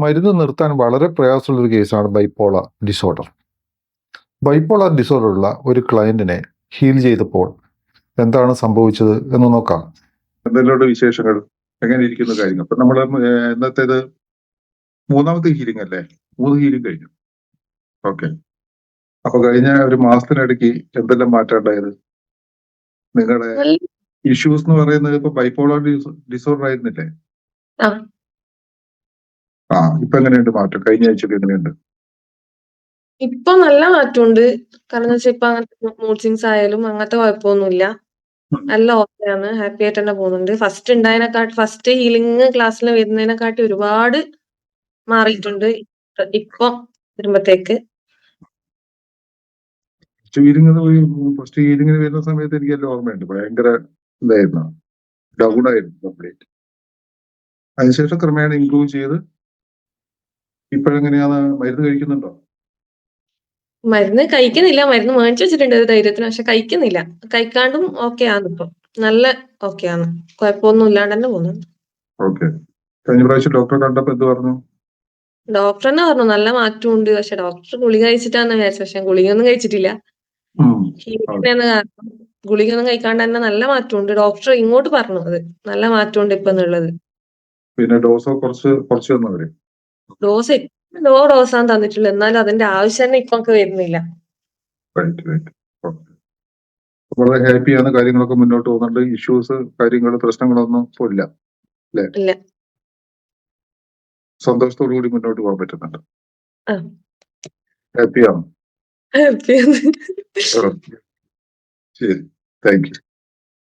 മരുന്ന് നിർത്താൻ വളരെ പ്രയാസമുള്ളൊരു കേസാണ് ബൈപ്പോളർ ഡിസോർഡർ. ബൈപ്പോളർ ഡിസോർഡർ ഉള്ള ഒരു ക്ലയന്റിനെ ഹീൽ ചെയ്തപ്പോൾ എന്താണ് സംഭവിച്ചത് എന്ന് നോക്കാം. എന്തെല്ലാം വിശേഷങ്ങൾ, എങ്ങനെ ഇരിക്കുന്ന കാര്യങ്ങൾ. അപ്പൊ നമ്മള് ഇന്നത്തേത് 3ാമത്തെ ഹീലിംഗ് അല്ലേ? 3 ഹീലിംഗ് കഴിഞ്ഞു. ഓക്കെ. അപ്പൊ കഴിഞ്ഞ ഒരു മാസത്തിനിടയ്ക്ക് എന്തെല്ലാം മാറ്റം ഉണ്ടായത്? നിങ്ങളുടെ ഇഷ്യൂസ് എന്ന് പറയുന്നത് ഇപ്പൊ ബൈപ്പോളർ ഡിസോർഡർ ആയിരുന്നില്ലേ? ഇപ്പൊ എങ്ങനെയുണ്ട് മാറ്റം? കഴിഞ്ഞ ആഴ്ചയൊക്കെ എങ്ങനെയുണ്ട്? ഇപ്പൊ നല്ല മാറ്റമുണ്ട്. കാരണം വെച്ചാൽ ഇപ്പൊ അങ്ങനത്തെ മൂഡ് സ്വിങ്സ് ആയാലും അങ്ങനത്തെ കുഴപ്പമൊന്നുമില്ല. നല്ല ഓക്കെയാണ്. ഹാപ്പി ആയിട്ട് തന്നെ പോകുന്നുണ്ട്. ഫസ്റ്റ് ഹീലിംഗ് ക്ലാസ്സിൽ വരുന്നതിനെക്കാട്ടി ഒരുപാട് മാറിയിട്ടുണ്ട് ഇപ്പൊ വരുമ്പത്തേക്ക്. ഫസ്റ്റ് ഹീലിംഗിന് വരുന്ന സമയത്ത് എനിക്ക് എല്ലാം ഓർമ്മയുണ്ട്. ഭയങ്കര ഇതായിരുന്നു, ഡൗൺ ആയിരുന്നു കംപ്ലീറ്റ്. അതിനുശേഷം ക്രമേണ ഇംപ്രൂവ് ചെയ്ത് ഇപ്പോഴെങ്ങനെയാണ്? മരുന്ന് കഴിക്കുന്നുണ്ടോ? മരുന്ന് കഴിക്കുന്നില്ല. മരുന്ന് മേടിച്ചു വെച്ചിട്ടുണ്ട് ധൈര്യത്തിന്. പക്ഷെ കഴിക്കുന്നില്ല. കഴിക്കാണ്ടും ഓക്കെ ആണ്. ഇപ്പൊ നല്ല ഓക്കെ ആണ്. കുഴപ്പമൊന്നും ഇല്ലാണ്ട് തന്നെ പോകുന്നുണ്ട്. ഓക്കെ. കഴിഞ്ഞ പ്രാവശ്യം ഡോക്ടറെ കണ്ടപ്പോ എന്ത് പറഞ്ഞു? ഡോക്ടർ തന്നെ പറഞ്ഞു നല്ല മാറ്റമുണ്ട്. പക്ഷെ ഡോക്ടർ ഗുളിക കഴിച്ചിട്ടാന്ന് വിചാരിച്ചു. പക്ഷെ ഗുളികയൊന്നും കഴിച്ചിട്ടില്ല. ഗുളികയൊന്നും കഴിക്കാണ്ട് തന്നെ നല്ല മാറ്റമുണ്ട്. ഡോക്ടർ ഇങ്ങോട്ട് പറഞ്ഞു അത് നല്ല മാറ്റമുണ്ട് ഇപ്പൊ എന്നുള്ളത്. പിന്നെ ഡോസോ കുറച്ച് തന്നവര്? ഡോസ് ലോ ഡോസാണ് തന്നിട്ടുള്ളത്. എന്നാലും അതിന്റെ ആവശ്യം തന്നെ ഇപ്പൊ വരുന്നില്ല. വളരെ ഹാപ്പിയാണ്. കാര്യങ്ങളൊക്കെ മുന്നോട്ട് പോകുന്നുണ്ട്. ഇഷ്യൂസ്, കാര്യങ്ങൾ, പ്രശ്നങ്ങളൊന്നും ഇപ്പൊ ഇല്ല അല്ലേ? സന്തോഷത്തോടു കൂടി മുന്നോട്ട് പോകാൻ പറ്റുന്നുണ്ട്. ഹാപ്പിയാണ്. ഹാപ്പിയാണ്. ശരി, താങ്ക് യു.